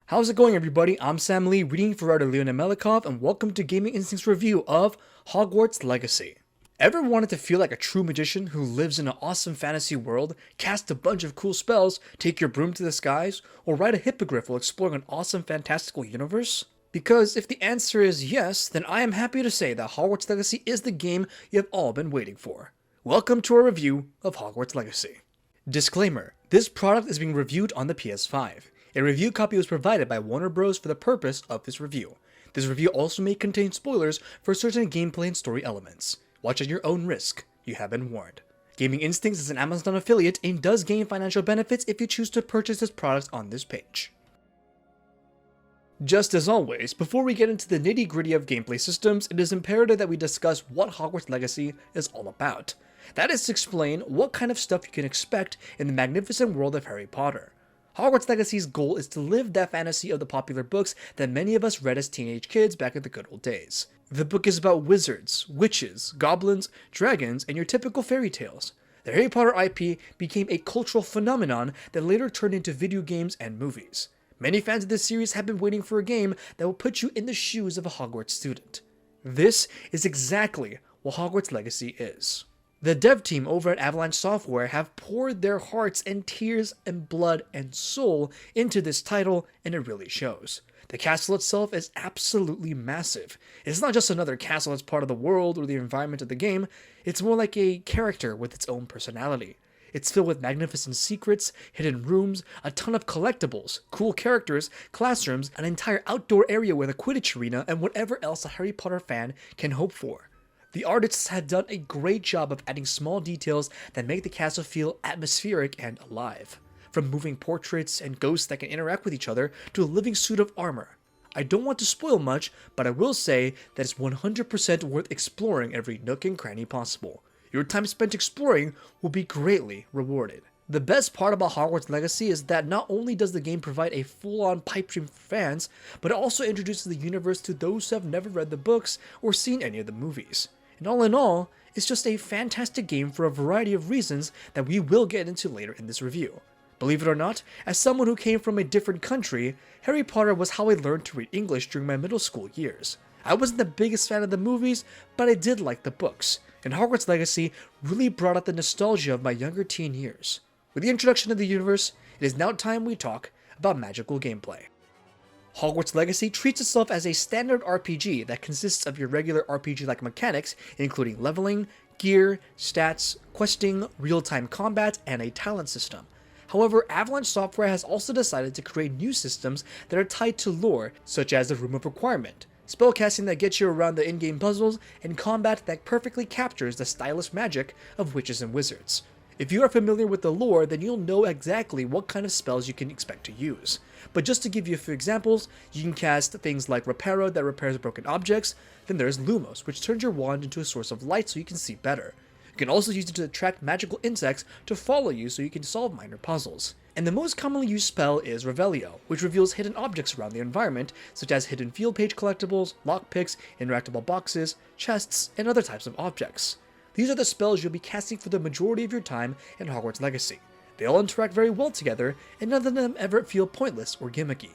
How's it going, everybody? I'm Sam Lee, reading for writer Leonid Melikhov, and welcome to Gaming Instinct's review of Hogwarts Legacy. Ever wanted to feel like a true magician who lives in an awesome fantasy world, cast a bunch of cool spells, take your broom to the skies, or ride a hippogriff while exploring an awesome fantastical universe? Because if the answer is yes, then I am happy to say that Hogwarts Legacy is the game you have all been waiting for. Welcome to our review of Hogwarts Legacy. Disclaimer: this product is being reviewed on the PS5. A review copy was provided by Warner Bros. For the purpose of this review. This review also may contain spoilers for certain gameplay and story elements. Watch at your own risk. You have been warned. Gaming Instincts is an Amazon affiliate and does gain financial benefits if you choose to purchase this product on this page. Just as always, before we get into the nitty-gritty of gameplay systems, it is imperative that we discuss what Hogwarts Legacy is all about. That is to explain what kind of stuff you can expect in the magnificent world of Harry Potter. Hogwarts Legacy's goal is to live that fantasy of the popular books that many of us read as teenage kids back in the good old days. The book is about wizards, witches, goblins, dragons, and your typical fairy tales. The Harry Potter IP became a cultural phenomenon that later turned into video games and movies. Many fans of this series have been waiting for a game that will put you in the shoes of a Hogwarts student. This is exactly what Hogwarts Legacy is. The dev team over at Avalanche Software have poured their hearts and tears and blood and soul into this title, and it really shows. The castle itself is absolutely massive. It's not just another castle as part of the world or the environment of the game, it's more like a character with its own personality. It's filled with magnificent secrets, hidden rooms, a ton of collectibles, cool characters, classrooms, an entire outdoor area with a Quidditch arena, and whatever else a Harry Potter fan can hope for. The artists have done a great job of adding small details that make the castle feel atmospheric and alive. From moving portraits and ghosts that can interact with each other to a living suit of armor. I don't want to spoil much, but I will say that it's 100% worth exploring every nook and cranny possible. Your time spent exploring will be greatly rewarded. The best part about Hogwarts Legacy is that not only does the game provide a full-on pipe dream for fans, but it also introduces the universe to those who have never read the books or seen any of the movies. And all in all, it's just a fantastic game for a variety of reasons that we will get into later in this review. Believe it or not, as someone who came from a different country, Harry Potter was how I learned to read English during my middle school years. I wasn't the biggest fan of the movies, but I did like the books, and Hogwarts Legacy really brought out the nostalgia of my younger teen years. With the introduction of the universe, it is now time we talk about magical gameplay. Hogwarts Legacy treats itself as a standard RPG that consists of your regular RPG-like mechanics, including leveling, gear, stats, questing, real-time combat, and a talent system. However, Avalanche Software has also decided to create new systems that are tied to lore, such as the Room of Requirement, spellcasting that gets you around the in-game puzzles, and combat that perfectly captures the stylish magic of witches and wizards. If you are familiar with the lore, then you'll know exactly what kind of spells you can expect to use. But just to give you a few examples, you can cast things like Reparo that repairs broken objects, then there's Lumos, which turns your wand into a source of light so you can see better. You can also use it to attract magical insects to follow you so you can solve minor puzzles. And the most commonly used spell is Revelio, which reveals hidden objects around the environment, such as hidden field page collectibles, lockpicks, interactable boxes, chests, and other types of objects. These are the spells you'll be casting for the majority of your time in Hogwarts Legacy. They all interact very well together, and none of them ever feel pointless or gimmicky.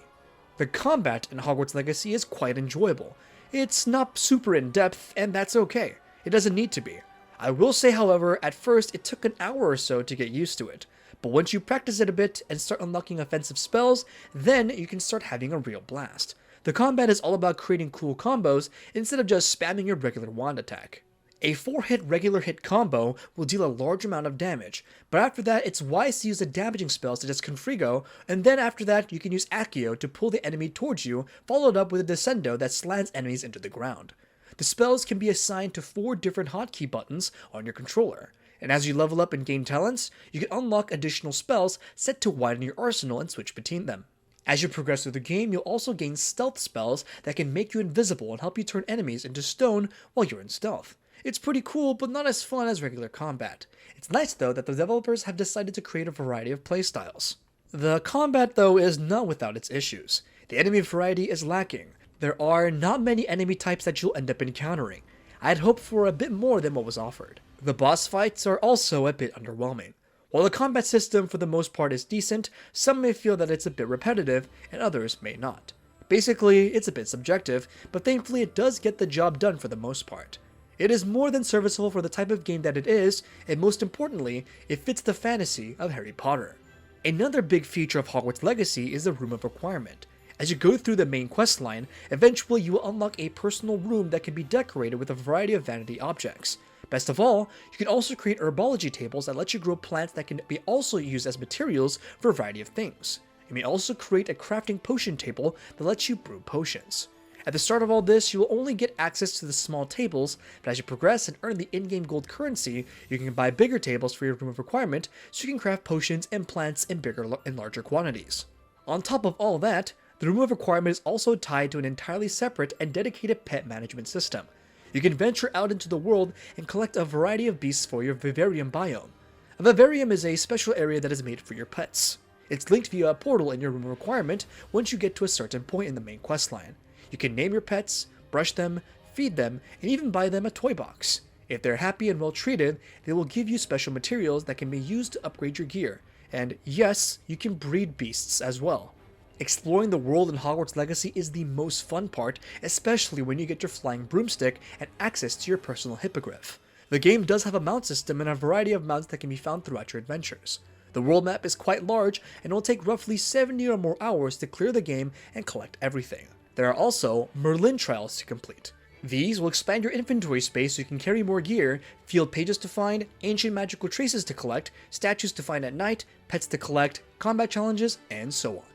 The combat in Hogwarts Legacy is quite enjoyable. It's not super in-depth, and that's okay. It doesn't need to be. I will say, however, at first it took an hour or so to get used to it, but once you practice it a bit and start unlocking offensive spells, then you can start having a real blast. The combat is all about creating cool combos instead of just spamming your regular wand attack. A 4-hit regular hit combo will deal a large amount of damage, but after that it's wise to use a damaging spell such as Confrigo, and then after that you can use Accio to pull the enemy towards you, followed up with a Descendo that slams enemies into the ground. The spells can be assigned to 4 different hotkey buttons on your controller, and as you level up and gain talents, you can unlock additional spells set to widen your arsenal and switch between them. As you progress through the game, you'll also gain stealth spells that can make you invisible and help you turn enemies into stone while you're in stealth. It's pretty cool, but not as fun as regular combat. It's nice though that the developers have decided to create a variety of playstyles. The combat though is not without its issues. The enemy variety is lacking. There are not many enemy types that you'll end up encountering. I'd hoped for a bit more than what was offered. The boss fights are also a bit underwhelming. While the combat system for the most part is decent, some may feel that it's a bit repetitive, and others may not. Basically, it's a bit subjective, but thankfully it does get the job done for the most part. It is more than serviceable for the type of game that it is, and most importantly, it fits the fantasy of Harry Potter. Another big feature of Hogwarts Legacy is the Room of Requirement. As you go through the main questline, eventually you will unlock a personal room that can be decorated with a variety of vanity objects. Best of all, you can also create herbology tables that let you grow plants that can be also used as materials for a variety of things. You may also create a crafting potion table that lets you brew potions. At the start of all this, you will only get access to the small tables, but as you progress and earn the in-game gold currency, you can buy bigger tables for your Room of Requirement so you can craft potions and plants in bigger and larger quantities. On top of all that, the Room of Requirement is also tied to an entirely separate and dedicated pet management system. You can venture out into the world and collect a variety of beasts for your vivarium biome. A vivarium is a special area that is made for your pets. It's linked via a portal in your Room of Requirement once you get to a certain point in the main questline. You can name your pets, brush them, feed them, and even buy them a toy box. If they're happy and well treated, they will give you special materials that can be used to upgrade your gear. And yes, you can breed beasts as well. Exploring the world in Hogwarts Legacy is the most fun part, especially when you get your flying broomstick and access to your personal hippogriff. The game does have a mount system and a variety of mounts that can be found throughout your adventures. The world map is quite large and it will take roughly 70 or more hours to clear the game and collect everything. There are also Merlin trials to complete. These will expand your inventory space so you can carry more gear, field pages to find, ancient magical traces to collect, statues to find at night, pets to collect, combat challenges, and so on.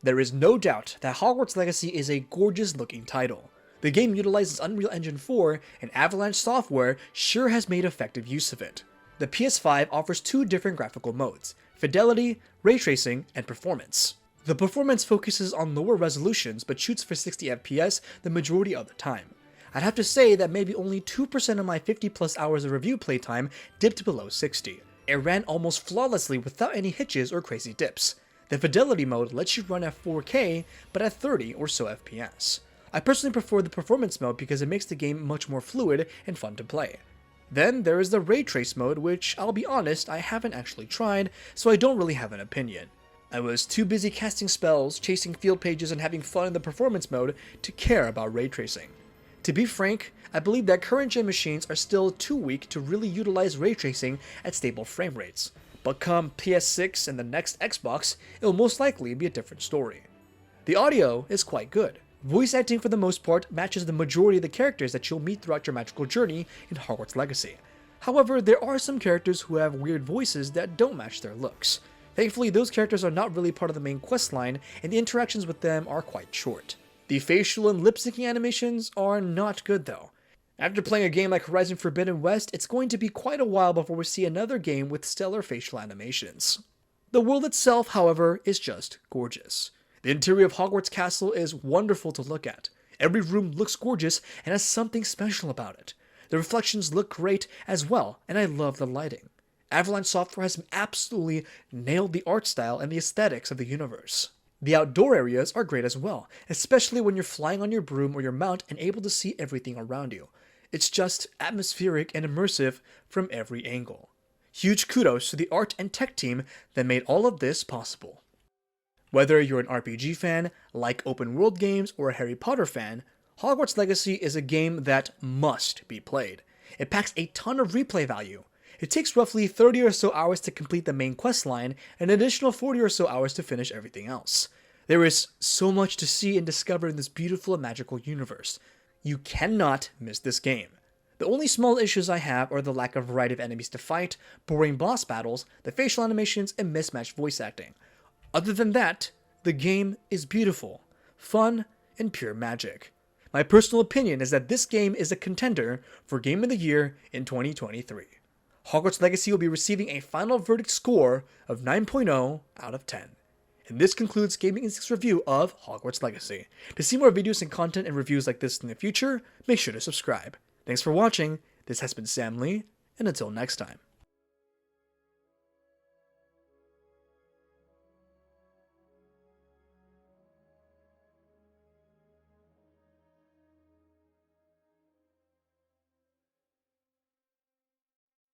There is no doubt that Hogwarts Legacy is a gorgeous looking title. The game utilizes Unreal Engine 4, and Avalanche software sure has made effective use of it. The PS5 offers two different graphical modes: Fidelity, Ray Tracing, and Performance. The Performance focuses on lower resolutions but shoots for 60 FPS the majority of the time. I'd have to say that maybe only 2% of my 50 plus hours of review playtime dipped below 60. It ran almost flawlessly without any hitches or crazy dips. The Fidelity mode lets you run at 4K but at 30 or so FPS. I personally prefer the Performance mode because it makes the game much more fluid and fun to play. Then there is the Ray Trace mode, which I'll be honest, I haven't actually tried, so I don't really have an opinion. I was too busy casting spells, chasing field pages, and having fun in the Performance mode to care about ray tracing. To be frank, I believe that current gen machines are still too weak to really utilize ray tracing at stable frame rates, but come PS6 and the next Xbox, it will most likely be a different story. The audio is quite good. Voice acting for the most part matches the majority of the characters that you'll meet throughout your magical journey in Hogwarts Legacy. However, there are some characters who have weird voices that don't match their looks. Thankfully, those characters are not really part of the main questline, and the interactions with them are quite short. The facial and lip syncing animations are not good though. After playing a game like Horizon Forbidden West, it's going to be quite a while before we see another game with stellar facial animations. The world itself, however, is just gorgeous. The interior of Hogwarts Castle is wonderful to look at. Every room looks gorgeous and has something special about it. The reflections look great as well, and I love the lighting. Avalanche software has absolutely nailed the art style and the aesthetics of the universe. The outdoor areas are great as well, especially when you're flying on your broom or your mount and able to see everything around you. It's just atmospheric and immersive from every angle. Huge kudos to the art and tech team that made all of this possible. Whether you're an RPG fan, like open world games, or a Harry Potter fan, Hogwarts Legacy is a game that must be played. It packs a ton of replay value. It takes roughly 30 or so hours to complete the main questline, and an additional 40 or so hours to finish everything else. There is so much to see and discover in this beautiful and magical universe. You cannot miss this game. The only small issues I have are the lack of variety of enemies to fight, boring boss battles, the facial animations, and mismatched voice acting. Other than that, the game is beautiful, fun, and pure magic. My personal opinion is that this game is a contender for Game of the Year in 2023. Hogwarts Legacy will be receiving a final verdict score of 9.0 out of 10. And this concludes Gaming Instinct's review of Hogwarts Legacy. To see more videos and content and reviews like this in the future, make sure to subscribe. Thanks for watching, this has been Sam Lee, and until next time.